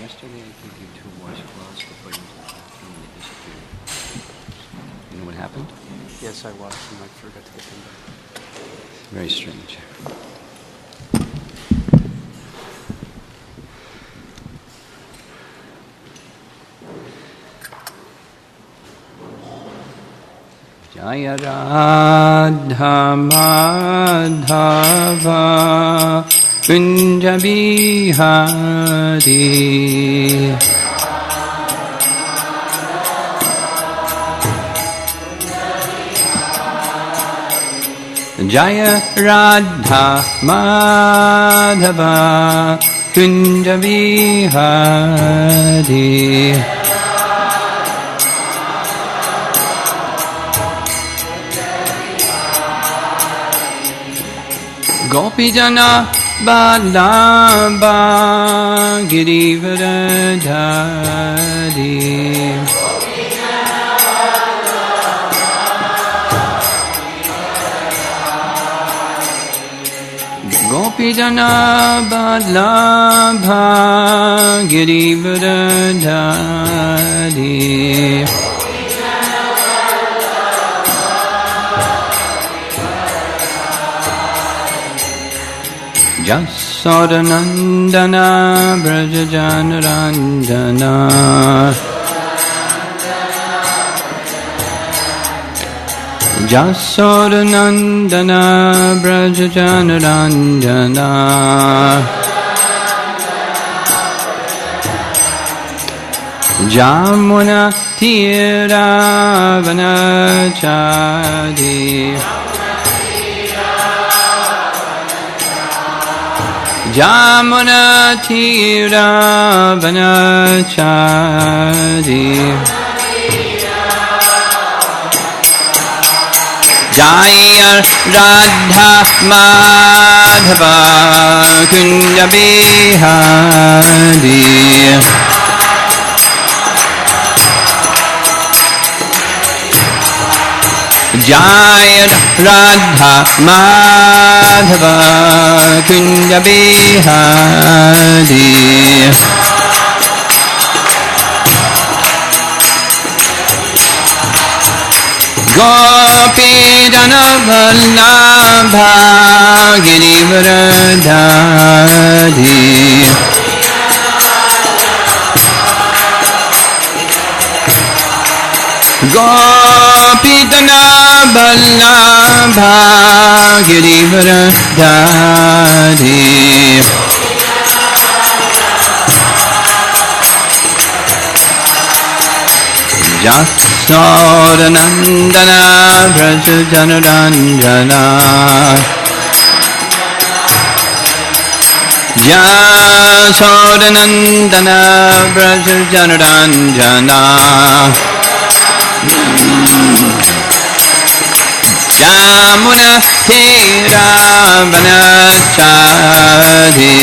Yesterday I gave you 2 washcloths before you went to the bathroom and they disappeared. You know what happened? Yes, I washed them. I forgot to get them back. Very strange. Jaya Radha Madhava Kunja Bihari Jaya Radha Madhava Kunja Bihari Gopijana Balaba Girivardhari Gopijana Balaba Girivardhari Jasodanandana Brajajanarandana Jasodanandana Brajajanarandana Jamuna Tiravanachadi Jamuna Tiravanachadi Jaya Radha Madhava Kunja Bihari Jaya Radha Madhava Kunja Bihari Gopijana Vallabha Girivardhari Gopijana Vallabha Girivardhari Jasodanandana Brajajanarandana Jasodanandana Brajajanarandana Jamuna Tiravanachadi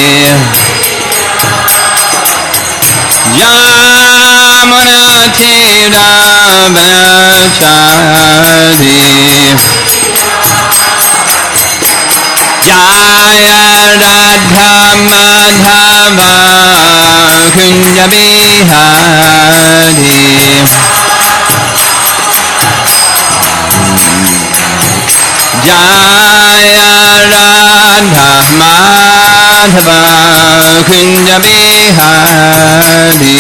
Jamuna Tiravanachadi Jaya Radha Madhava Kunja Bihari Jaya Radha Madhava Kunja Bihari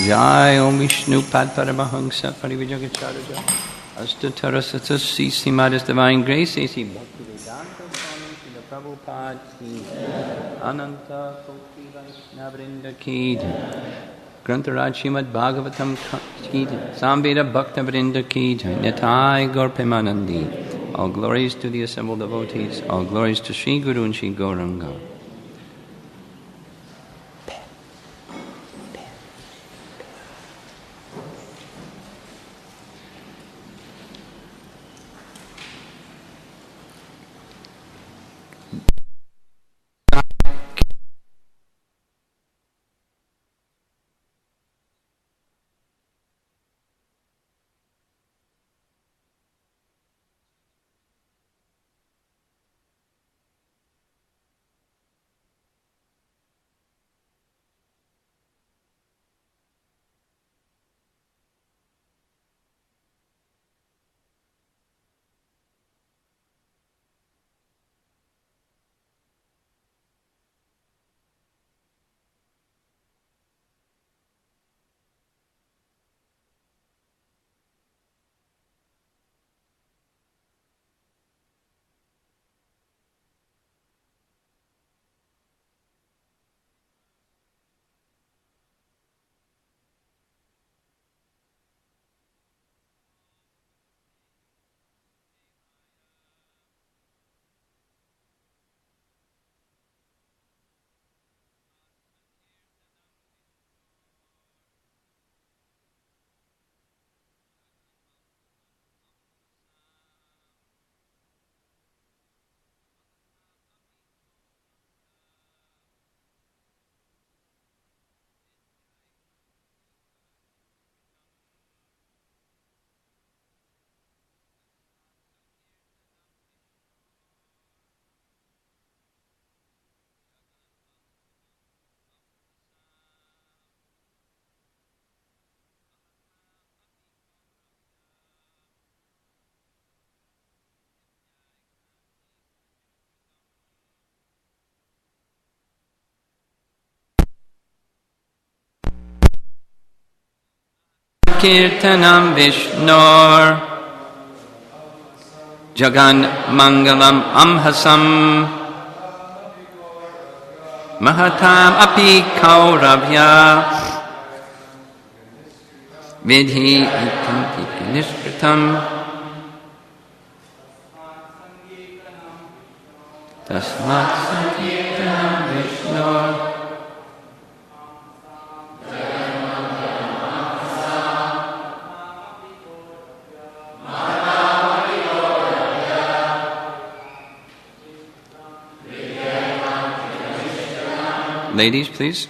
Jai Om Vishnu Pad Paramahamsa Parivijagacharya Astatara Satsasi Simadas Divine Grace A.C. Bhaktivedanta Swami Srila Prabhupada Ki Ananta Koti Vaishnavrinda Ki Grantaraj Srimad Bhagavatam Ki Samveda Bhakta Vrinda Ki Nitai Gaur Premanandi. All glories to the assembled devotees, all glories to Sri Guru and Sri Gauranga. Sankirtanam Vishnor Jagan Mangalam Amhasam Mahatam Api Kauravya Vidhi Itantika Nishkritam Tasmat Sankirtanam Vishnor Ladies, please.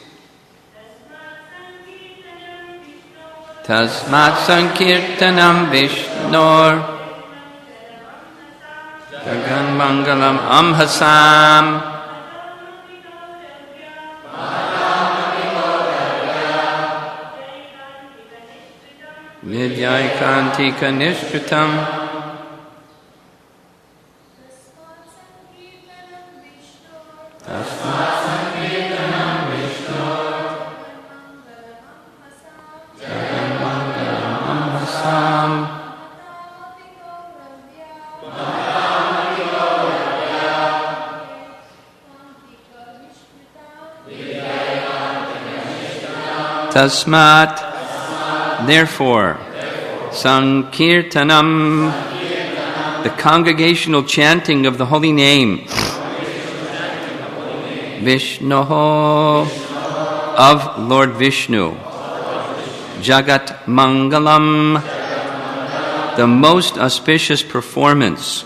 Tasmat Sankirtanam Vishnor Jagan Mangalam Amhasam Vidyaikantika Nishkritam Tasmat Tasmat, therefore, Sankirtanam, the congregational chanting of the holy name, Vishnoho, of Lord Vishnu, Jagat Mangalam, the most auspicious performance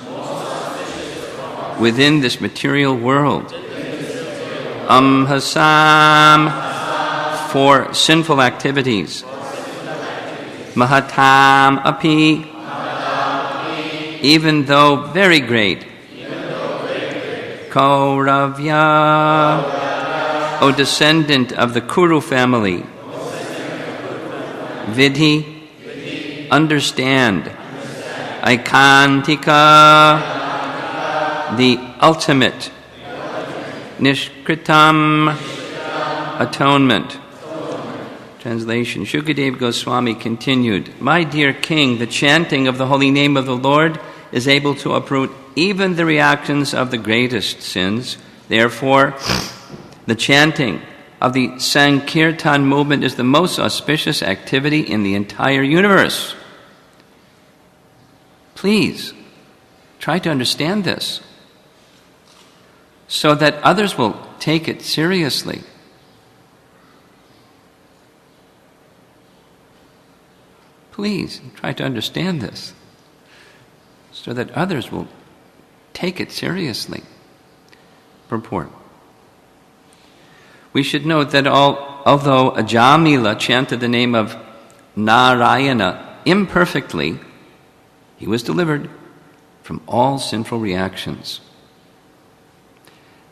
within this material world, Amhasam, for sinful activities, Mahatam Api, even though very great, Kauravya, O descendant of the Kuru family, Vidhi, understand, Aikantika, the ultimate, Nishkritam, atonement. Translation. Shukadev Goswami continued, My dear king, the chanting of the holy name of the Lord is able to uproot even the reactions of the greatest sins. Therefore, the chanting of the Sankirtan movement is the most auspicious activity in the entire universe. Please, try to understand this so that others will take it seriously. Please try to understand this so that others will take it seriously. Purport. We should note that although Ajamila chanted the name of Narayana imperfectly, he was delivered from all sinful reactions.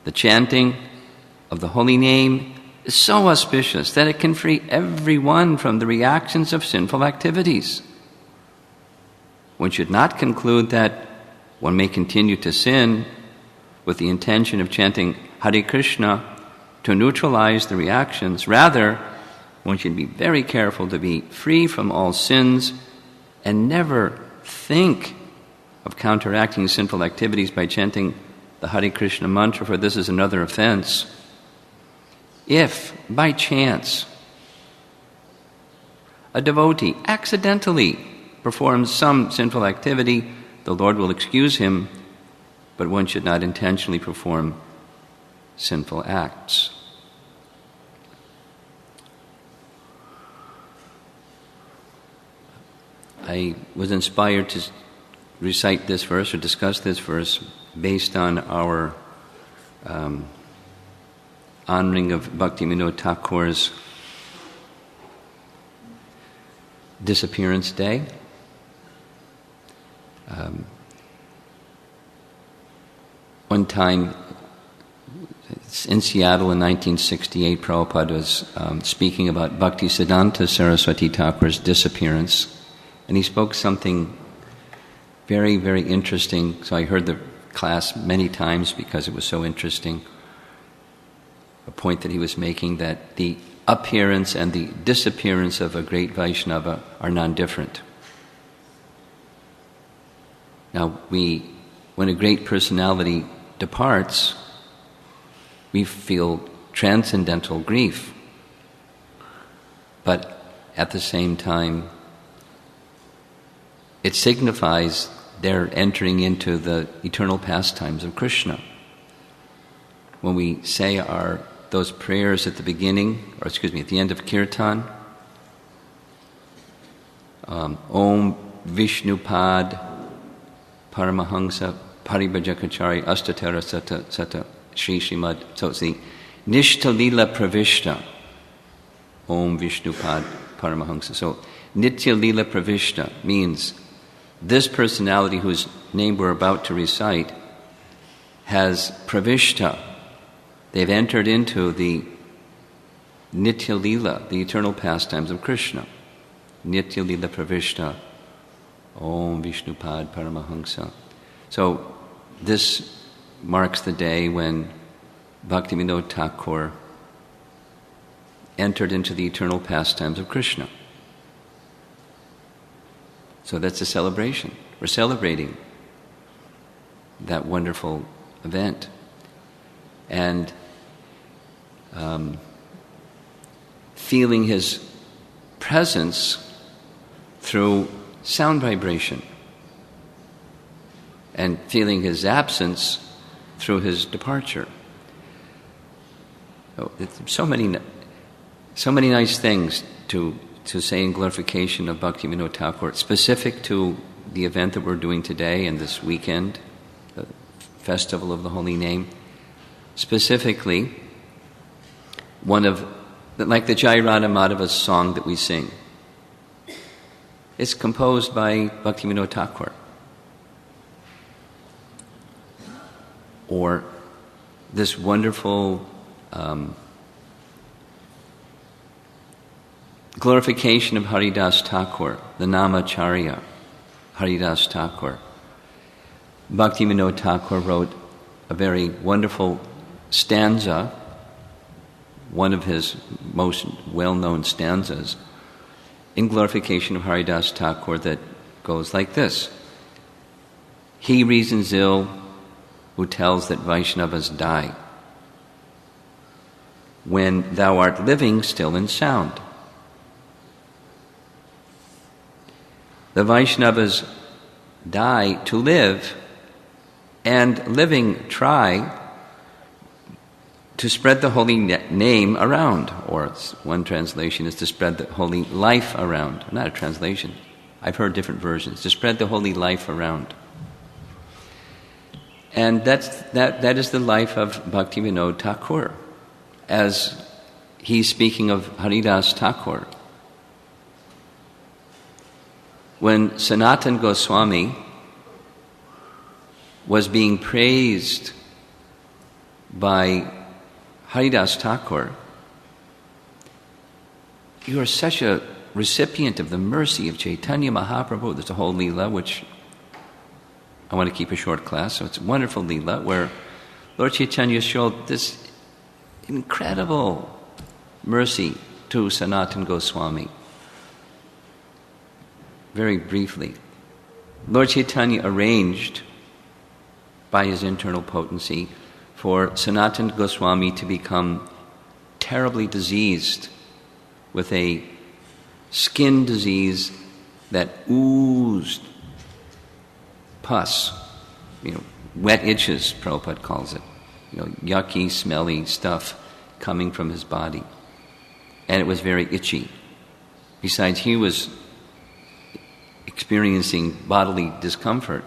The chanting of the holy name is so auspicious that it can free everyone from the reactions of sinful activities. One should not conclude that one may continue to sin with the intention of chanting Hare Krishna to neutralize the reactions. Rather, one should be very careful to be free from all sins and never think of counteracting sinful activities by chanting the Hare Krishna mantra, for this is another offense. If, by chance, a devotee accidentally performs some sinful activity, the Lord will excuse him, but one should not intentionally perform sinful acts. I was inspired to recite this verse or discuss this verse based on our honoring of Bhaktivinoda Thakur's Disappearance Day. One time in Seattle in 1968, Prabhupada was speaking about Bhaktisiddhanta Saraswati Thakur's disappearance, and he spoke something very, very interesting. So I heard the class many times because it was so interesting. A point that he was making, that the appearance and the disappearance of a great Vaishnava are non-different. Now, when a great personality departs, we feel transcendental grief. But at the same time, it signifies they're entering into the eternal pastimes of Krishna. When we say those prayers at the beginning, at the end of Kirtan, Om Vishnupad Paramahansa Paribhajakachari Astatara Sata Shri Srimad. So it's the Nishtalila Pravishta. Om Vishnupad Paramahansa. So Nitya Lila Pravishta means this personality whose name we're about to recite has pravishta. They've entered into the Nitya Lila, the eternal pastimes of Krishna. Nitya Lila Pravishta. Om Vishnupad Paramahansa. So this marks the day when Bhaktivinoda Thakur entered into the eternal pastimes of Krishna. So that's a celebration. We're celebrating that wonderful event. And feeling his presence through sound vibration, and feeling his absence through his departure. So many nice things to say in glorification of Bhaktivinoda Thakur, specific to the event that we're doing today and this weekend, the Festival of the Holy Name. Specifically, like the Jai Radha Madhava song that we sing. It's composed by Bhaktivinoda Thakur. Or this wonderful glorification of Haridas Thakur, the Namacharya, Haridas Thakur. Bhaktivinoda Thakur wrote a very wonderful stanza, one of his most well-known stanzas, in glorification of Haridas Thakur that goes like this. He reasons ill who tells that Vaishnavas die, when thou art living still and sound. The Vaishnavas die to live, and living try to spread the holy name around, or one translation is to spread the holy life around. Not a translation. I've heard different versions. To spread the holy life around. And that is the life of Bhaktivinoda Thakur, as he's speaking of Haridas Thakur. When Sanatana Goswami was being praised by Haridas Thakur, you are such a recipient of the mercy of Chaitanya Mahaprabhu. There's a whole Leela, which I want to keep a short class, so it's a wonderful Leela where Lord Chaitanya showed this incredible mercy to Sanatana Goswami. Very briefly, Lord Chaitanya arranged by his internal potency for Sanatana Goswami to become terribly diseased with a skin disease that oozed pus, wet itches, Prabhupada calls it, yucky, smelly stuff coming from his body. And it was very itchy. Besides, he was experiencing bodily discomfort.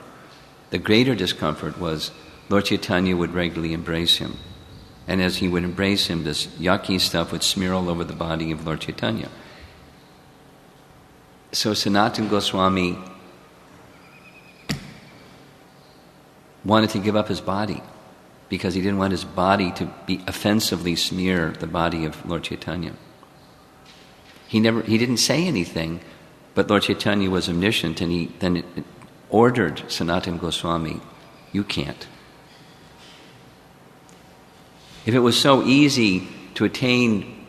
The greater discomfort was Lord Chaitanya would regularly embrace him. And as he would embrace him, this yucky stuff would smear all over the body of Lord Chaitanya. So Sanatana Goswami wanted to give up his body because he didn't want his body to be offensively smear the body of Lord Chaitanya. He didn't say anything, but Lord Chaitanya was omniscient, and he then ordered Sanatana Goswami, you can't. If it was so easy to attain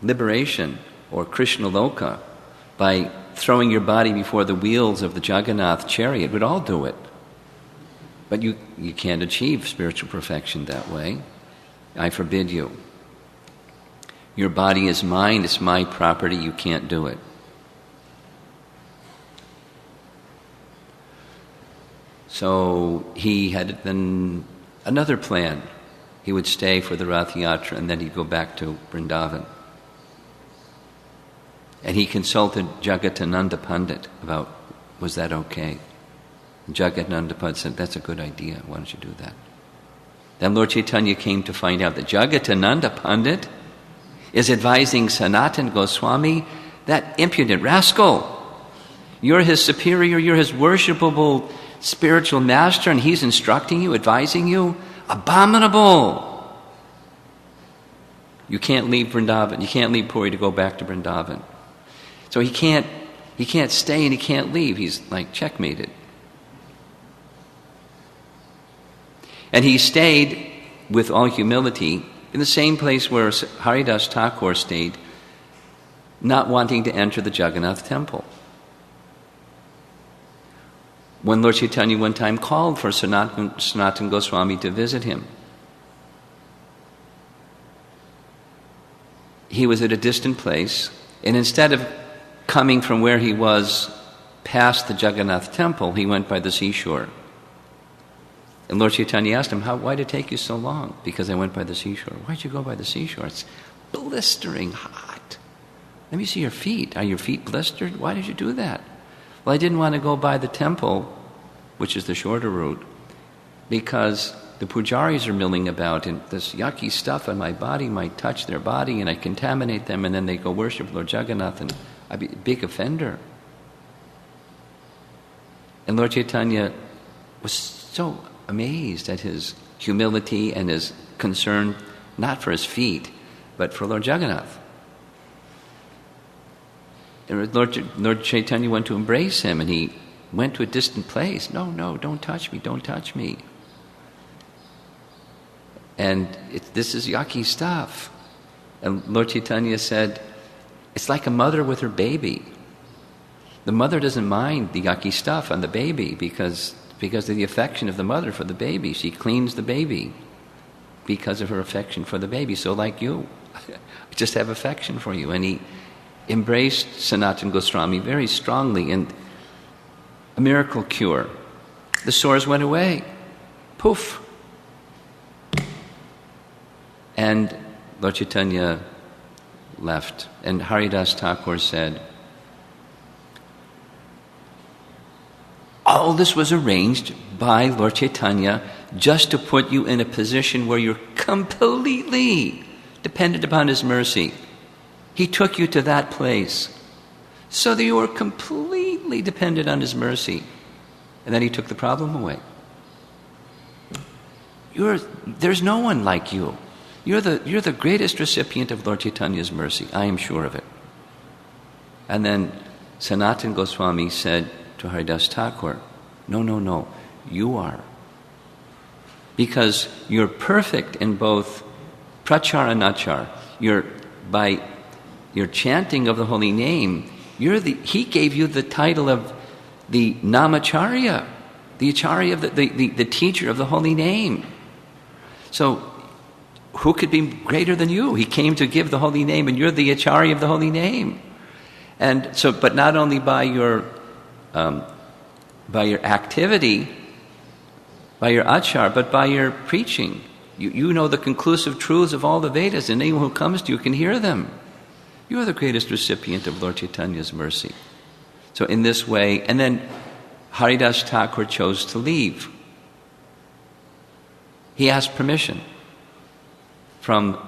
liberation or Krishna Loka by throwing your body before the wheels of the Jagannath chariot. We'd all do it. But you can't achieve spiritual perfection that way. I forbid you. Your body is mine, it's my property, you can't do it. So he had then another plan. He would stay for the Rath Yatra and then he'd go back to Vrindavan. And he consulted Jagatananda Pandit about, was that okay? And Jagatananda Pandit said, that's a good idea, why don't you do that? Then Lord Chaitanya came to find out that Jagatananda Pandit is advising Sanatana Goswami, that impudent rascal. You're his superior, you're his worshipable spiritual master, and he's instructing you, advising you? Abominable! You can't leave Vrindavan, you can't leave Puri to go back to Vrindavan. So he can't stay and he can't leave. He's like checkmated. And he stayed with all humility in the same place where Haridas Thakur stayed, not wanting to enter the Jagannath temple. When Lord Chaitanya one time called for Sanatana Goswami to visit him, he was at a distant place, and instead of coming from where he was past the Jagannath temple, he went by the seashore. And Lord Chaitanya asked him, why did it take you so long? Because I went by the seashore. Why'd you go by the seashore? It's blistering hot. Let me see your feet. Are your feet blistered? Why did you do that? Well, I didn't want to go by the temple, which is the shorter route, because the pujaris are milling about and this yucky stuff on my body might touch their body and I contaminate them and then they go worship Lord Jagannath and I'd be a big offender. And Lord Chaitanya was so amazed at his humility and his concern, not for his feet, but for Lord Jagannath. And Lord Chaitanya went to embrace him and he went to a distant place. No, don't touch me, don't touch me. And this is yucky stuff. And Lord Chaitanya said, it's like a mother with her baby. The mother doesn't mind the yucky stuff on the baby because of the affection of the mother for the baby. She cleans the baby because of her affection for the baby. So like you, I just have affection for you. And he embraced Sanatana Goswami very strongly, and a miracle cure. The sores went away. Poof. And Lord Chaitanya left. And Haridas Thakur said, all this was arranged by Lord Chaitanya just to put you in a position where you're completely dependent upon his mercy. He took you to that place so that you were completely dependent on his mercy. And then he took the problem away. There's no one like you. You're the greatest recipient of Lord Chaitanya's mercy. I am sure of it. And then Sanatana Goswami said to Haridas Thakur, no, you are. Because you're perfect in both prachar and achar. By your chanting of the holy name, he gave you the title of the namacharya, the acharya of the teacher of the holy name. So who could be greater than you? He came to give the holy name, and you're the acharya of the holy name. And so, but not only by your activity, by your achar, but by your preaching. You know the conclusive truths of all the Vedas, and anyone who comes to you can hear them. You are the greatest recipient of Lord Chaitanya's mercy. So in this way, and then Haridas Thakur chose to leave. He asked permission from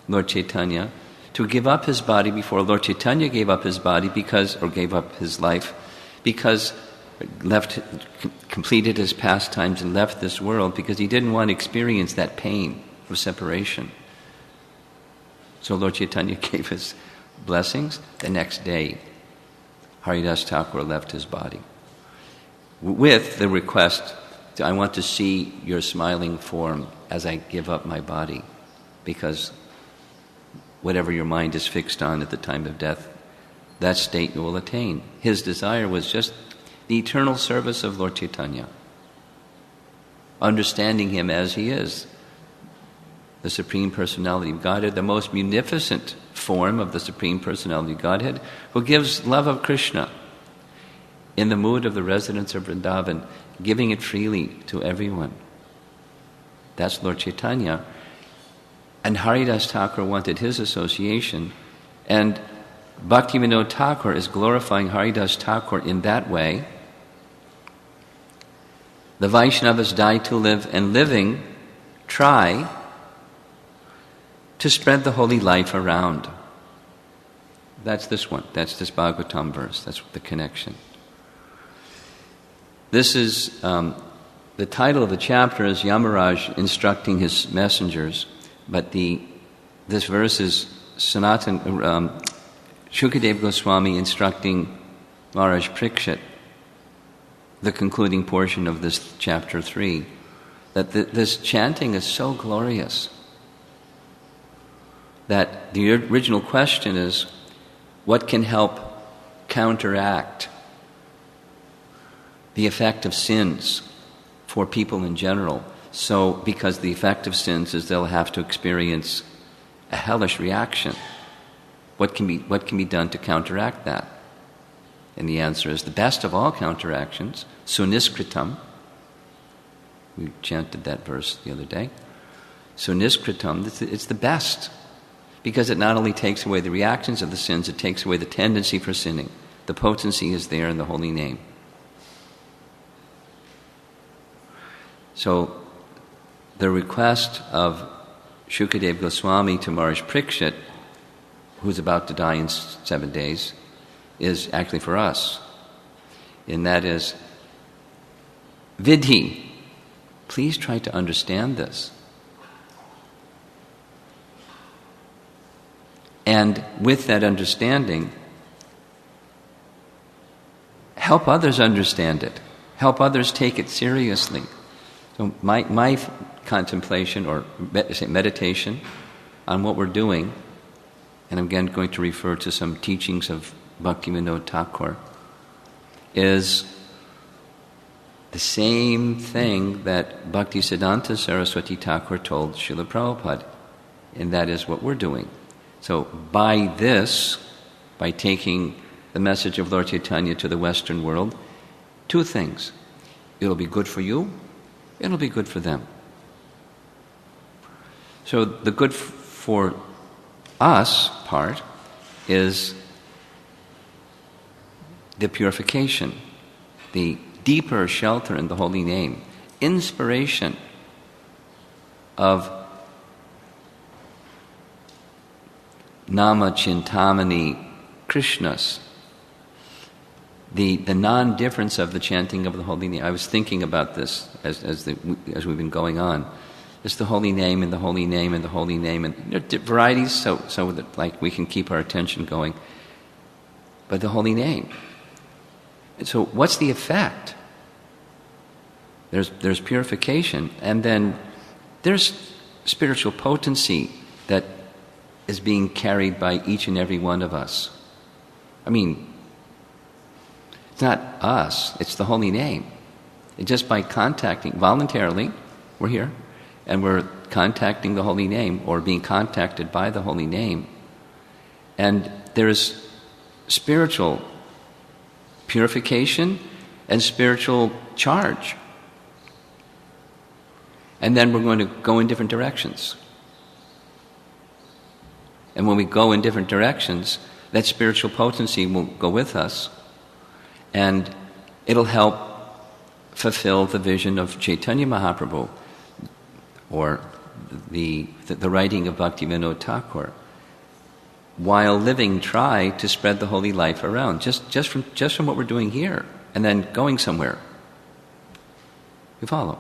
Lord Chaitanya to give up his body before Lord Chaitanya gave up his body gave up his life, completed his pastimes and left this world because he didn't want to experience that pain of separation. So Lord Chaitanya gave his blessings. The next day, Haridas Thakur left his body with the request, I want to see your smiling form as I give up my body, because whatever your mind is fixed on at the time of death, that state you will attain. His desire was just the eternal service of Lord Chaitanya, understanding him as he is, the Supreme Personality of Godhead, the most munificent form of the Supreme Personality of Godhead, who gives love of Krishna in the mood of the residents of Vrindavan, giving it freely to everyone. That's Lord Chaitanya. And Haridas Thakur wanted his association, and Bhaktivinoda Thakur is glorifying Haridas Thakur in that way. The Vaishnavas die to live, and living try to spread the holy life around. That's this one. That's this Bhagavatam verse. That's the connection. This is, the title of the chapter is Yamaraj instructing his messengers, but this verse is Shukadeva Goswami instructing Maharaj Parikshit, the concluding portion of this chapter 3, that this chanting is so glorious that the original question is, what can help counteract the effect of sins for people in general? So, because the effect of sins is they'll have to experience a hellish reaction. What can be done to counteract that? And the answer is the best of all counteractions, suniskritam. We chanted that verse the other day. Suniskritam, it's the best, because it not only takes away the reactions of the sins, it takes away the tendency for sinning. The potency is there in the holy name. So, the request of Shukadeva Goswami to Maharaj Parikshit, who's about to die in 7 days, is actually for us. And that is, Vidhi, please try to understand this. And with that understanding, help others understand it. Help others take it seriously. So my contemplation or meditation on what we're doing, and I'm again going to refer to some teachings of Bhaktivinoda Thakur, is the same thing that Bhaktisiddhanta Saraswati Thakur told Srila Prabhupada, and that is what we're doing. So by taking the message of Lord Chaitanya to the Western world, 2 things. It'll be good for you, it'll be good for them. So the good for us part is the purification, the deeper shelter in the holy name, inspiration of Nama Chintamani Krishnas, the non-difference of the chanting of the holy name. I was thinking about this as we've been going on. It's the holy name and the holy name and the holy name, and there are varieties so that like we can keep our attention going. But the holy name. So what's the effect? There's purification, and then there's spiritual potency that is being carried by each and every one of us. I mean, it's not us, it's the holy name. And just by contacting, voluntarily, we're here, and we're contacting the holy name, or being contacted by the holy name. And there's spiritual purification and spiritual charge. And then we're going to go in different directions. And when we go in different directions, that spiritual potency will go with us, and it'll help fulfill the vision of Chaitanya Mahaprabhu, or the writing of Bhaktivinoda Thakur. While living, try to spread the holy life around, just from what we're doing here, and then going somewhere. You follow?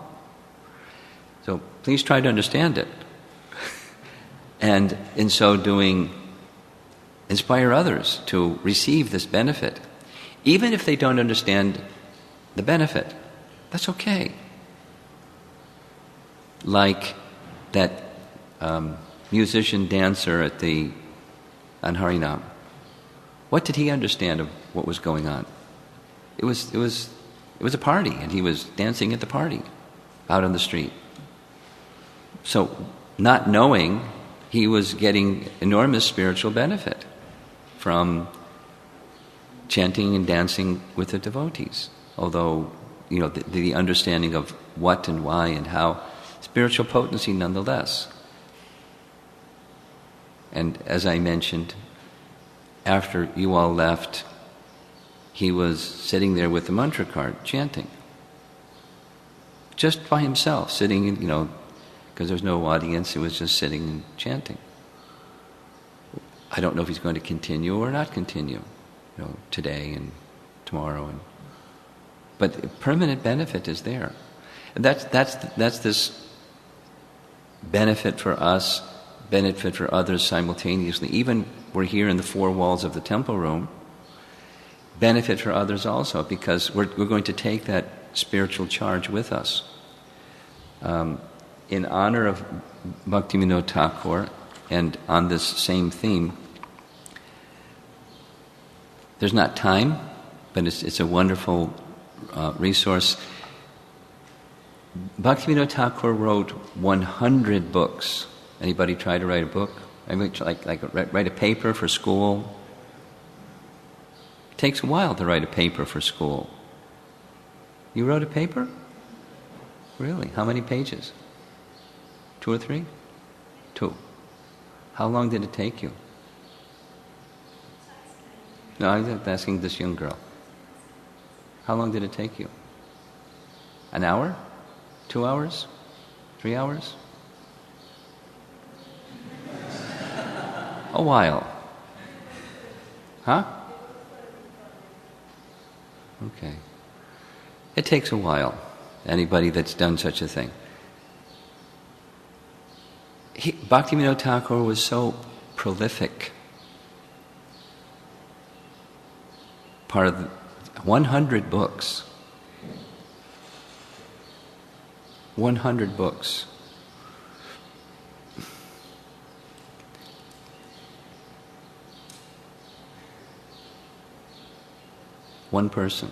So please try to understand it. And in so doing, inspire others to receive this benefit. Even if they don't understand the benefit, that's okay. Like that musician dancer at the on Harinam. What did he understand of what was going on? It was a party, and he was dancing at the party, out on the street. So, not knowing, he was getting enormous spiritual benefit from chanting and dancing with the devotees. Although, the understanding of what and why and how, spiritual potency nonetheless. And as I mentioned, after you all left, he was sitting there with the mantra card, chanting. Just by himself, sitting, because there's no audience, he was just sitting and chanting. I don't know if he's going to continue or not continue, today and tomorrow. But permanent benefit is there. And that's this benefit for us, benefit for others simultaneously. Even we're here in the four walls of the temple room, benefit for others also, because we're going to take that spiritual charge with us. In honor of Bhaktivinoda Thakur, and on this same theme, there's not time, but it's a wonderful resource. Bhaktivinoda Thakur wrote 100 books. Anybody try to write a book? Write a paper for school? It takes a while to write a paper for school. You wrote a paper? Really? How many pages? 2 or 3? 2. How long did it take you? No, I'm asking this young girl. How long did it take you? An hour? 2 hours? 3 hours? A while. Huh? Okay. It takes a while. Anybody that's done such a thing. Bhaktivinoda Thakur was so prolific. Part of 100 books. 100 books. One person.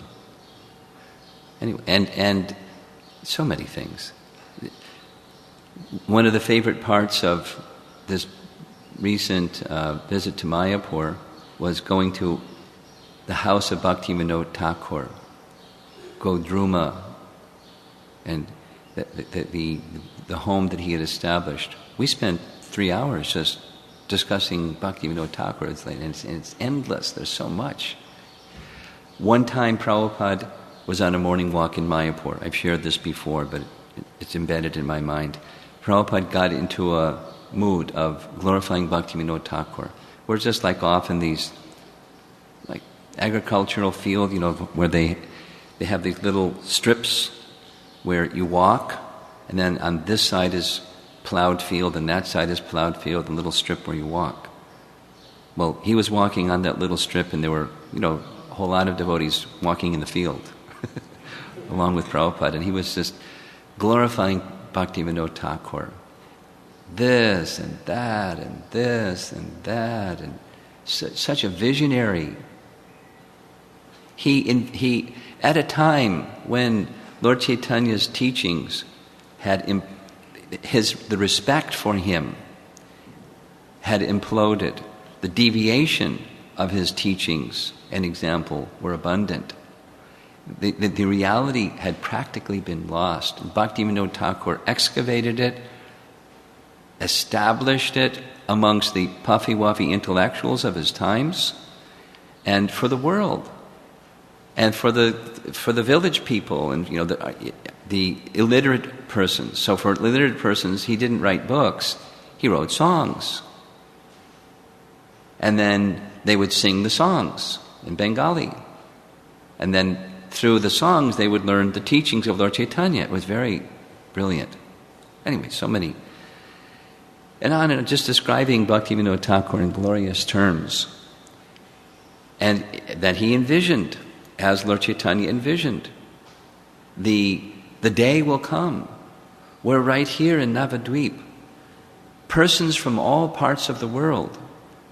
Anyway, and so many things. One of the favorite parts of this recent visit to Mayapur was going to the house of Bhaktivinoda Thakur, Godruma, and the home that he had established. We spent 3 hours just discussing Bhaktivinoda Thakur, and it's endless. There's so much. One time Prabhupada was on a morning walk in Mayapur. I've shared this before, but it's embedded in my mind. Prabhupada got into a mood of glorifying Bhaktivinoda Thakur. We're just off in these agricultural field, where they have these little strips where you walk, and then on this side is plowed field, and that side is plowed field, a little strip where you walk. Well, he was walking on that little strip, and there were, a whole lot of devotees walking in the field, along with Prabhupada, and he was just glorifying Bhaktivinoda Thakur. This and that, and this and that, and such a visionary. He at a time when Lord Chaitanya's teachings had the respect for him had imploded. The deviation of his teachings and example were abundant. The reality had practically been lost. Bhaktivinoda Thakur excavated it, established it amongst the puffy-wuffy intellectuals of his times, and for the world, and for the village people, and the illiterate persons. So for illiterate persons, he didn't write books; he wrote songs, and then they would sing the songs in Bengali, and then through the songs they would learn the teachings of Lord Chaitanya. It was very brilliant. Anyway, so many. And on just describing Bhaktivinoda Thakur in glorious terms, and that he envisioned, as Lord Chaitanya envisioned, the day will come where right here in Navadvip, persons from all parts of the world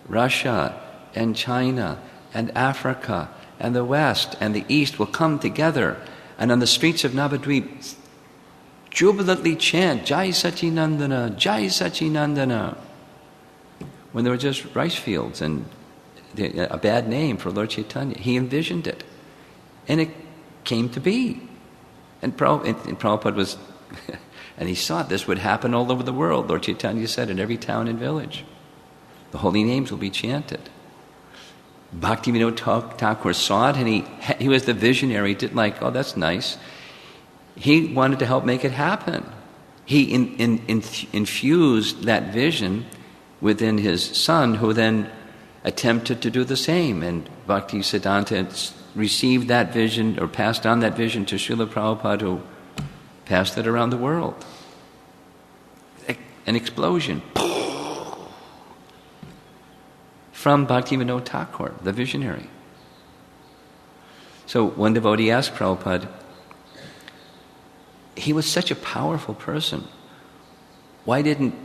Russia and China and Africa and the West and the East will come together and on the streets of Navadvip jubilantly chant, Jai Sachinandana, Jai Sachinandana, when there were just rice fields and a bad name for Lord Chaitanya. He envisioned it. And it came to be. And Prabhupada was, and he saw this would happen all over the world. Lord Chaitanya said, in every town and village, the holy names will be chanted. Bhaktivinoda Thakur saw it, and he was the visionary. He didn't like, oh, that's nice. He wanted to help make it happen. He infused that vision within his son, who then attempted to do the same. And Bhaktisiddhanta received that vision, or passed on that vision to Srila Prabhupada, who passed it around the world. An explosion. From Bhaktivinoda Thakur, the visionary. So one devotee asked Prabhupada, he was such a powerful person. Why didn't,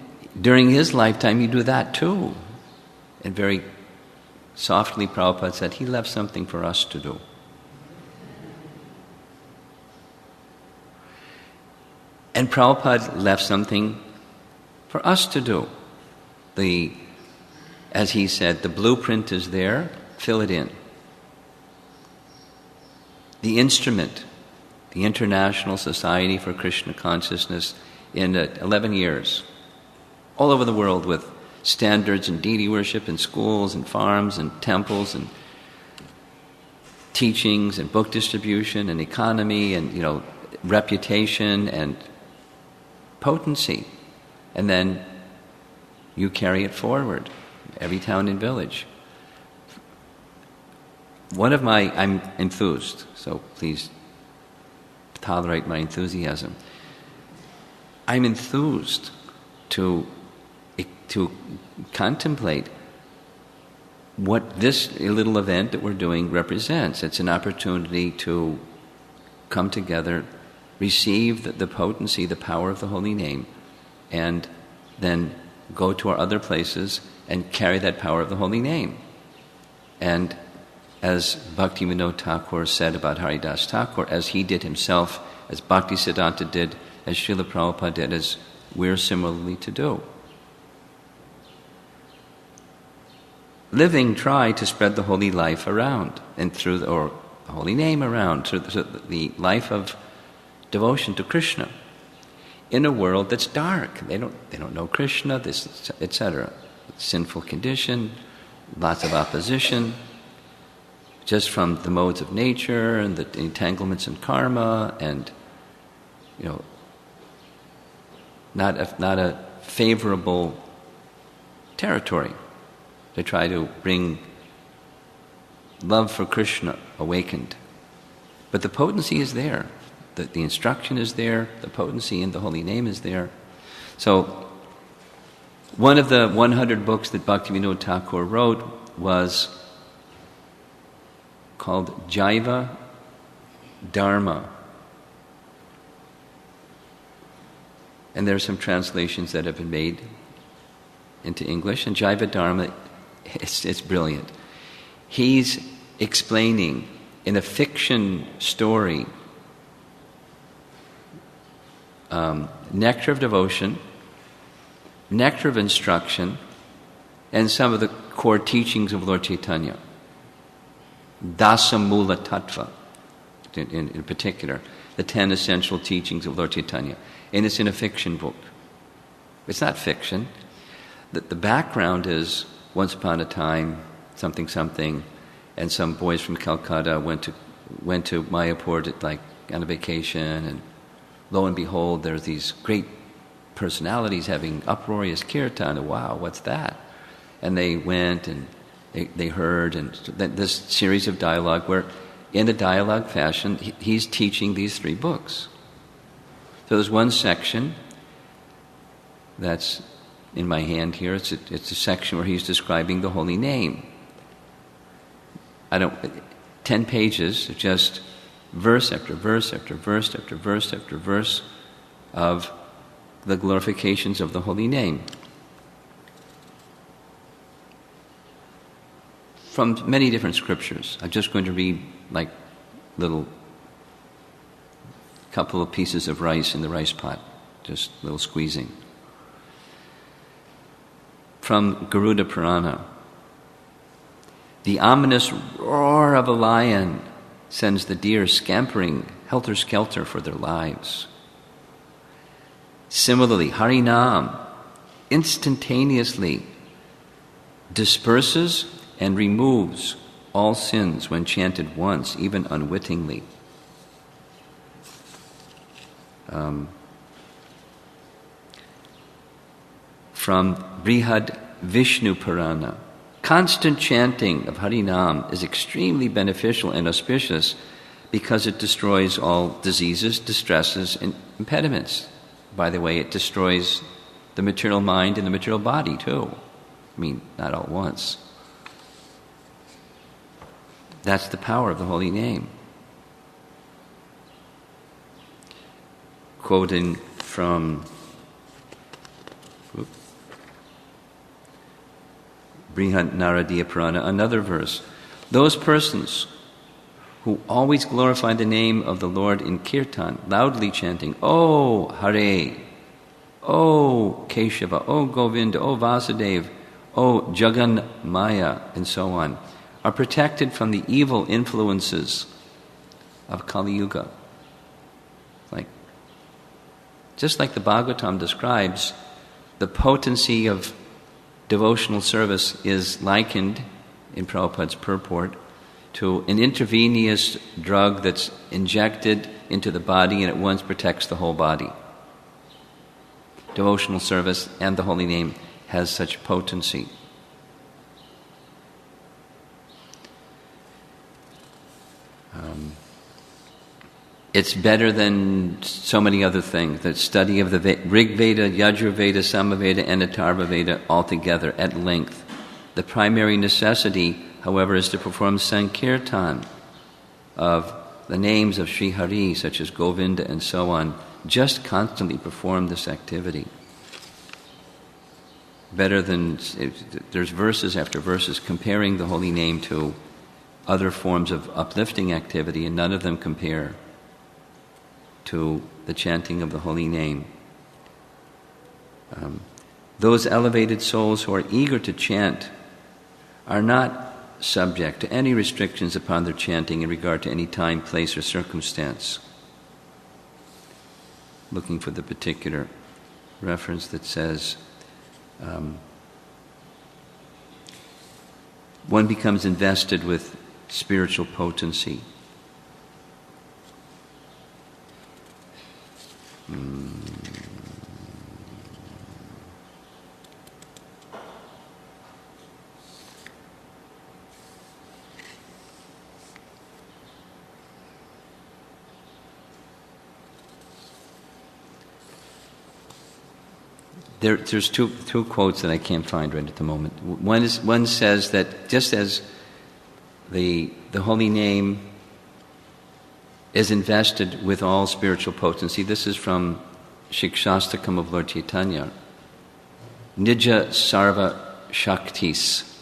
during his lifetime, you do that too? And very softly Prabhupada said, he left something for us to do. And Prabhupada left something for us to do. As he said, the blueprint is there, fill it in. The instrument, the International Society for Krishna Consciousness, in 11 years, all over the world, with standards and deity worship in schools and farms and temples and teachings and book distribution and economy and, reputation and potency. And then you carry it forward, every town and village. I'm enthused, so please tolerate my enthusiasm. I'm enthused to contemplate what this little event that we're doing represents. It's an opportunity to come together, receive the potency, the power of the holy name, and then go to our other places and carry that power of the holy name. And as Bhaktivinoda Thakur said about Haridas Thakur, as he did himself, as Bhaktisiddhanta did, as Srila Prabhupada did, as we're similarly to do. Living, try to spread the holy life around, and or the holy name around, through the life of devotion to Krishna, in a world that's dark. They don't know Krishna, etc. Sinful condition, lots of opposition, just from the modes of nature and the entanglements in karma, and not a favorable territory to try to bring love for Krishna awakened. But the potency is there. The instruction is there. The potency in the holy name is there. So one of the 100 books that Bhaktivinoda Thakur wrote was called Jaiva Dharma. And there are some translations that have been made into English. And Jaiva Dharma, it's brilliant. He's explaining in a fiction story nectar of devotion, nectar of instruction, and some of the core teachings of Lord Chaitanya. Dasa Mula Tattva, in particular, the 10 essential teachings of Lord Chaitanya. And it's in a fiction book. It's not fiction. The background is, once upon a time, something, and some boys from Calcutta went to Mayapur on a vacation, and lo and behold, there's these great personalities having uproarious kirtan. Wow, what's that? And they went and they heard, and this series of dialogue where, in a dialogue fashion, he's teaching these 3 books. So there's one section that's in my hand here. It's a section where he's describing the holy name. 10 pages of just verse after verse after verse after verse after verse of the glorifications of the holy name. from many different scriptures. I'm just going to read like little couple of pieces of rice in the rice pot, just a little squeezing. From Garuda Purana. The ominous roar of a lion sends the deer scampering helter-skelter for their lives. Similarly, Harinam instantaneously disperses and removes all sins when chanted once, even unwittingly. From Brihad Vishnu Purana. Constant chanting of Harinam is extremely beneficial and auspicious because it destroys all diseases, distresses, and impediments. By the way, it destroys the material mind and the material body too. I mean, not all at once. That's the power of the holy name. Quoting from Brihad Naradiya Purana, another verse. Those persons who always glorify the name of the Lord in kirtan, loudly chanting, "O Hare, O Keshava, O Govinda, O Vasudeva, O Jagannamaya," and so on, are protected from the evil influences of Kali Yuga. Just like the Bhagavatam describes, the potency of devotional service is likened, in Prabhupada's purport, to an intravenous drug that's injected into the body and at once protects the whole body. Devotional service and the holy name has such potency. It's better than so many other things. The study of the Rig Veda, Yajur Veda, Samaveda, and Atharva Veda altogether at length. The primary necessity, however, is to perform Sankirtan of the names of Sri Hari, such as Govinda and so on. Just constantly perform this activity. Better than, there's verses after verses comparing the holy name to other forms of uplifting activity, and none of them compare to the chanting of the holy name. Those elevated souls who are eager to chant are not subject to any restrictions upon their chanting in regard to any time, place, or circumstance. Looking for the particular reference that says, one becomes invested with spiritual potency. There's two quotes that I can't find right at the moment. One says that just as the holy name is invested with all spiritual potency, this is from Shikshastakam of Lord Chaitanya. Nija Sarva Shaktis.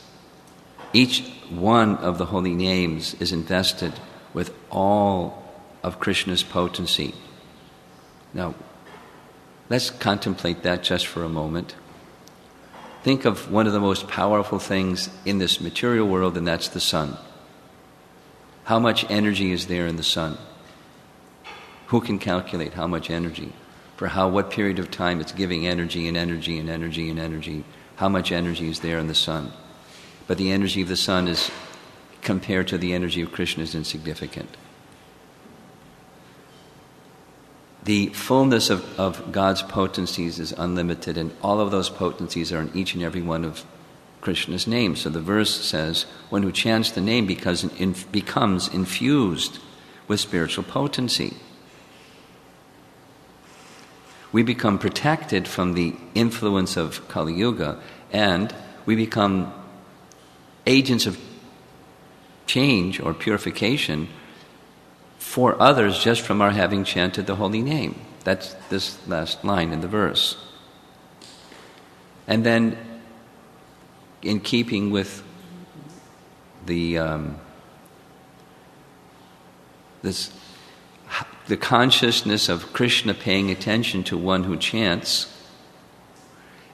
Each one of the holy names is invested with all of Krishna's potency. Now, let's contemplate that just for a moment. Think of one of the most powerful things in this material world, and that's the sun. How much energy is there in the sun? Who can calculate how much energy? For what period of time it's giving energy and energy and energy and energy. How much energy is there in the sun? But the energy of the sun is, compared to the energy of Krishna, is insignificant. The fullness of God's potencies is unlimited, and all of those potencies are in each and every one of Krishna's names. So the verse says, one who chants the name becomes infused with spiritual potency. We become protected from the influence of Kali Yuga, and we become agents of change or purification for others just from our having chanted the holy name. That's this last line in the verse. And then, in keeping with the consciousness of Krishna paying attention to one who chants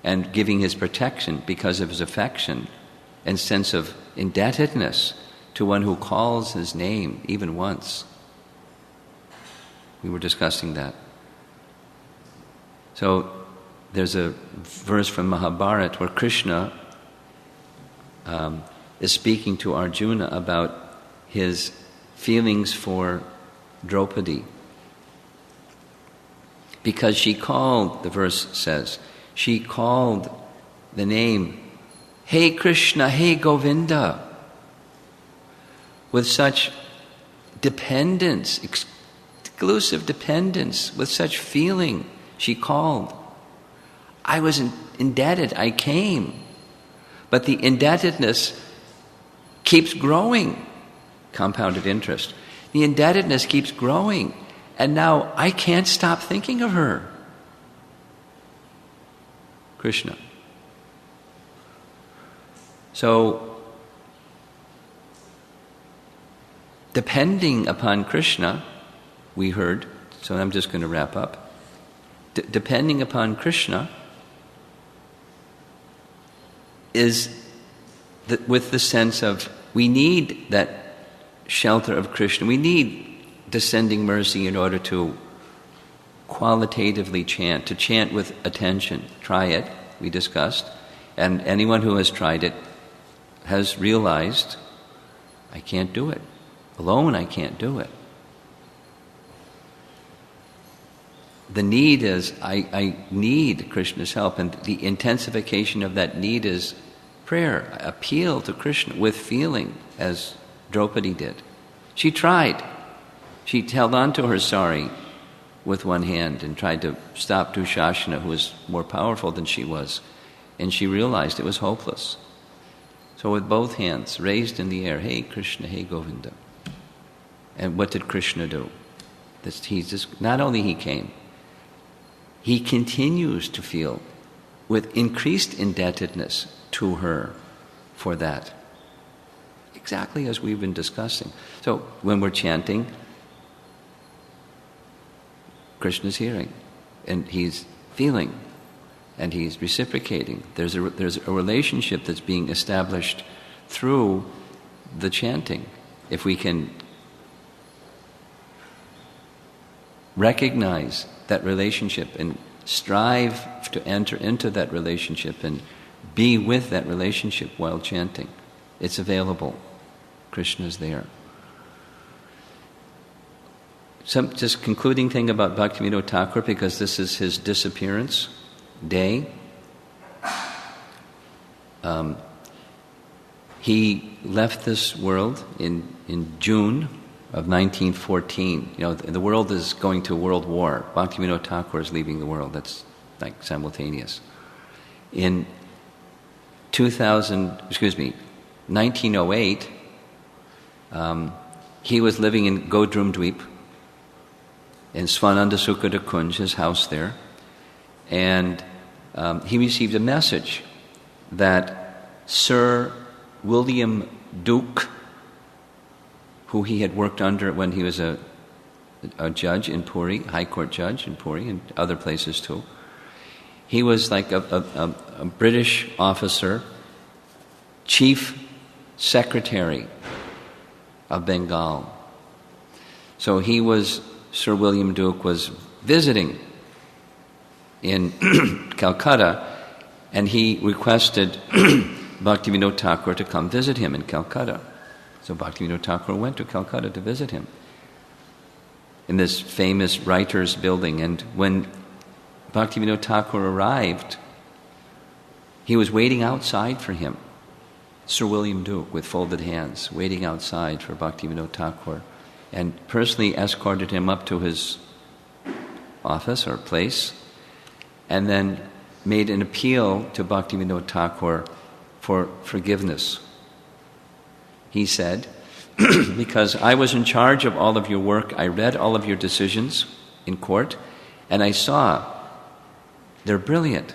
and giving his protection because of his affection and sense of indebtedness to one who calls his name even once. We were discussing that. So there's a verse from Mahabharata where Krishna is speaking to Arjuna about his feelings for Draupadi. Because she called, the verse says, she called the name, Hey Krishna, Hey Govinda, with such dependence, exclusive dependence, with such feeling. She called. I was indebted, I came. But the indebtedness keeps growing. Compounded interest. The indebtedness keeps growing. And now I can't stop thinking of her. Krishna. So, depending upon Krishna, we heard, so I'm just going to wrap up. Depending upon Krishna is with the sense of we need that shelter of Krishna. We need descending mercy in order to qualitatively chant, to chant with attention. Try it, we discussed. And anyone who has tried it has realized, I can't do it. Alone I can't do it. The need is, I need Krishna's help, and the intensification of that need is prayer, appeal to Krishna with feeling, as Draupadi did. She tried. She held on to her sari with one hand and tried to stop Dushasana, who was more powerful than she was, and she realized it was hopeless. So with both hands raised in the air, Hey Krishna, Hey Govinda. And what did Krishna do? Not only he came, he continues to feel with increased indebtedness to her for that. Exactly as we've been discussing. So when we're chanting, Krishna's hearing, and he's feeling, and he's reciprocating. There's a relationship that's being established through the chanting. If we can recognize that relationship and strive to enter into that relationship and be with that relationship while chanting, it's available. Krishna's there. Some just concluding thing about Bhaktivinoda Thakur, because this is his disappearance day. He left this world in June of 1914. You know, the world is going to world war. Bhaktivinoda Thakur is leaving the world. That's like simultaneous. In 1908, he was living in Godrum Dweep, in Svananda Sukhada Kunj, his house there, and he received a message that Sir William Duke, who he had worked under when he was a judge in Puri, High Court judge in Puri and other places too. He was like a British officer, chief secretary of Bengal. So Sir William Duke was visiting in Calcutta, and he requested Bhaktivinoda Thakur to come visit him in Calcutta. So Bhaktivinoda Thakur went to Calcutta to visit him in this famous writers' building. And when Bhaktivinoda Thakur arrived, he was waiting outside for him. Sir William Duke, with folded hands, waiting outside for Bhaktivinoda Thakur, and personally escorted him up to his office or place, and then made an appeal to Bhaktivinoda Thakur for forgiveness. He said, because I was in charge of all of your work, I read all of your decisions in court, and I saw they're brilliant.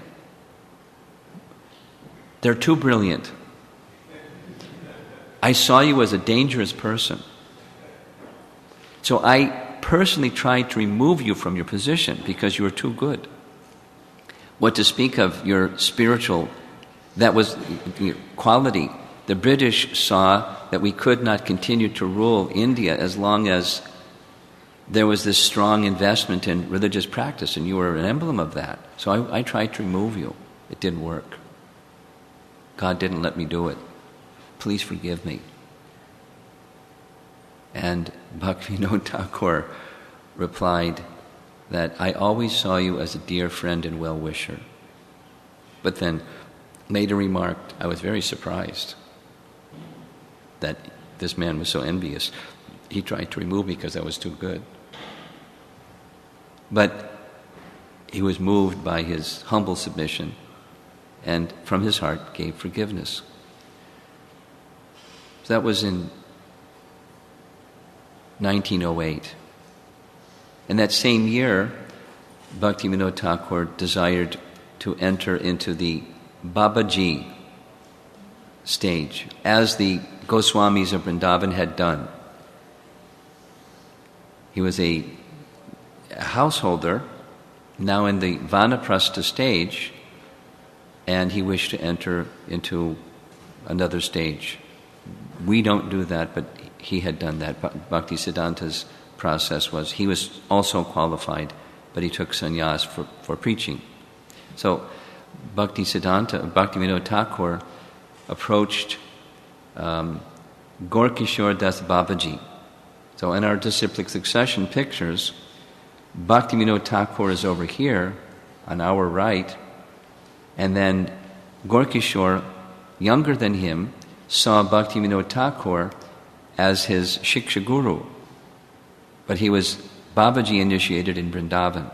They're too brilliant. I saw you as a dangerous person. So I personally tried to remove you from your position because you were too good. What to speak of your spiritual, that was your quality. The British saw that we could not continue to rule India as long as there was this strong investment in religious practice, and you were an emblem of that. So I tried to remove you. It didn't work. God didn't let me do it. Please forgive me. And Bhaktivinoda Thakur replied that I always saw you as a dear friend and well-wisher. But then later remarked, I was very surprised that this man was so envious. He tried to remove me because I was too good. But he was moved by his humble submission and from his heart gave forgiveness. So that was in 1908. In that same year, Bhaktivinoda Thakur desired to enter into the Babaji stage, as the Goswamis of Vrindavan had done. He was a householder, now in the Vanaprastha stage, and he wished to enter into another stage. We don't do that, but he had done that. Bhaktisiddhanta's process was, he was also qualified, but he took sannyas for preaching. So Bhaktivinoda Thakur approached Gorkishore Das Babaji. So in our disciplic succession pictures, Bhaktivinoda Thakur is over here on our right, and then Gorkishore, younger than him, saw Bhaktivinoda Thakur as his Shiksha Guru. But he was Babaji initiated in Vrindavan.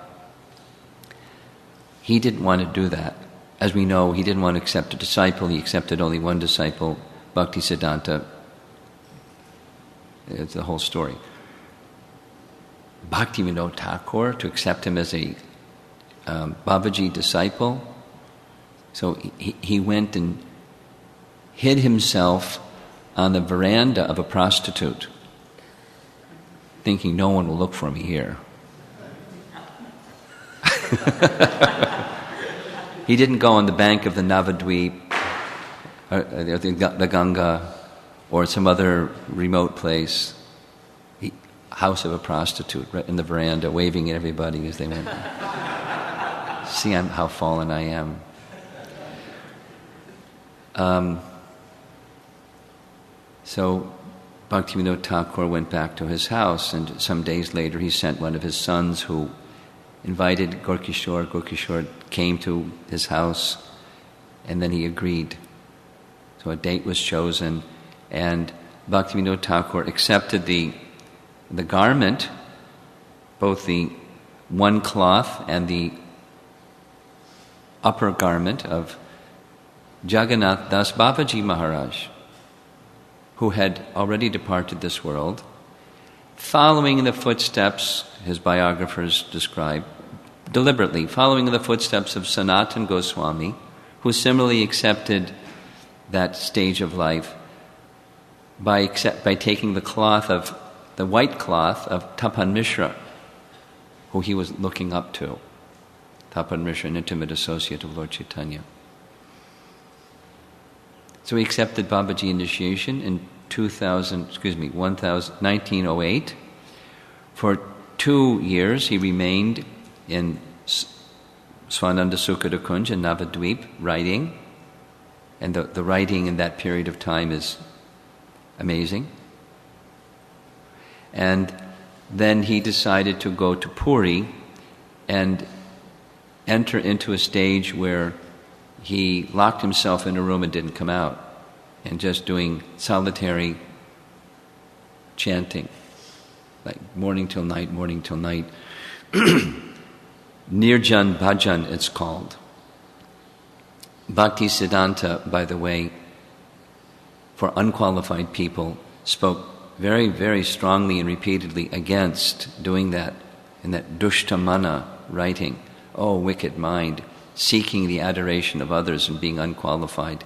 He didn't want to do that. As we know, he didn't want to accept a disciple. He accepted only one disciple, Bhaktisiddhanta. It's the whole story. Bhaktivinoda Thakur, to accept him as a Babaji disciple. So he went and hid himself on the veranda of a prostitute, thinking no one will look for me here. He didn't go on the bank of the Navadvip, the Ganga, or some other remote place. House of a prostitute, right in the veranda, waving at everybody as they went. See how fallen I am. So Bhaktivinoda Thakur went back to his house, and some days later he sent one of his sons who invited Gorkishore. Gorkishore came to his house, and then he agreed. So a date was chosen, and Bhaktivinoda Thakur accepted the garment, both the one cloth and the upper garment of Jagannath Das Babaji Maharaj, who had already departed this world, following in the footsteps, his biographers describe, deliberately following in the footsteps of Sanatana Goswami, who similarly accepted that stage of life by taking the white cloth of Tapan Mishra, who he was looking up to. Tapan Mishra, an intimate associate of Lord Chaitanya. So he accepted Babaji initiation in 1908. For 2 years he remained in Swananda Sukhada Kunj in Navadvip writing, and the writing in that period of time is amazing. And then he decided to go to Puri and enter into a stage where he locked himself in a room and didn't come out, and just doing solitary chanting, like morning till night. Nirjan Bhajan, it's called. Bhaktisiddhanta, by the way, for unqualified people, spoke very, very strongly and repeatedly against doing that in that Dushtamana writing. Oh, wicked mind, seeking the adoration of others and being unqualified.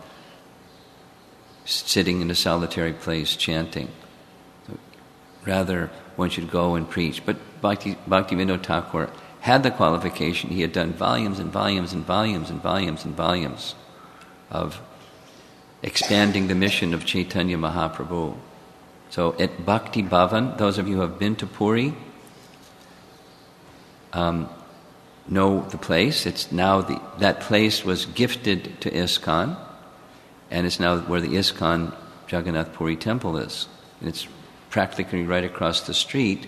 sitting in a solitary place chanting. So rather, one should go and preach. But Bhaktivinoda Thakur had the qualification. He had done volumes and volumes and volumes and volumes and volumes of expanding the mission of Chaitanya Mahaprabhu. So at Bhakti Bhavan, those of you who have been to Puri know the place. It's now that place was gifted to ISKCON, and it's now where the ISKCON Jagannath Puri temple is. And it's practically right across the street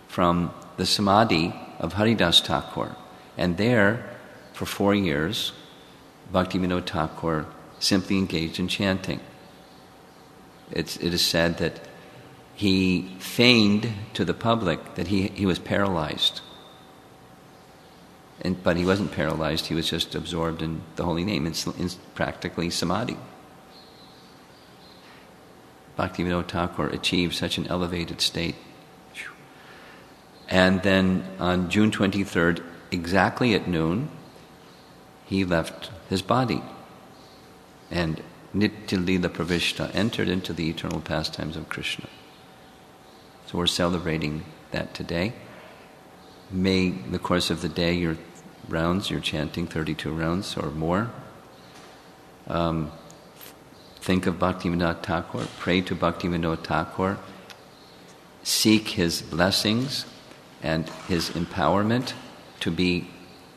from the Samadhi of Haridas Thakur. And there, for 4 years, Bhaktivinoda Thakur simply engaged in chanting. It is said that he feigned to the public that he was paralyzed. But he wasn't paralyzed, he was just absorbed in the holy name. It's practically samadhi. Bhaktivinoda Thakur achieved such an elevated state. And then on June 23rd, exactly at noon, he left his body. And Nitya Lila Pravishta entered into the eternal pastimes of Krishna. So we're celebrating that today. May, in the course of the day, your rounds, you're chanting 32 rounds or more. Think of Bhaktivinoda Thakur, pray to Bhaktivinoda Thakur, seek his blessings and his empowerment to be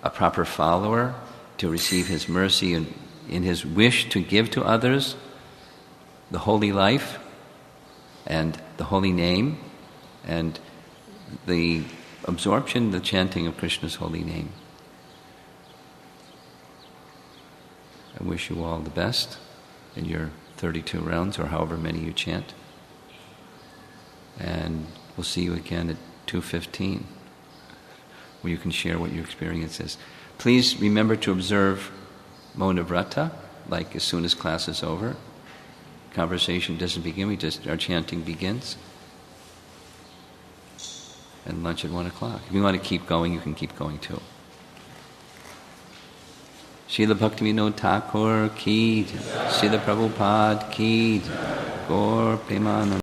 a proper follower, to receive his mercy and in his wish to give to others the holy life and the holy name and the absorption, the chanting of Krishna's holy name. I wish you all the best in your 32 rounds or however many you chant. And we'll see you again at 2:15, where you can share what your experience is. Please remember to observe Mauna Vrata, like as soon as class is over. Conversation doesn't begin, our chanting begins. And lunch at 1 o'clock. If you want to keep going, you can keep going too. Srila Bhaktivinoda Thakur ki, Srila Prabhupada ki, Gaur Premanand.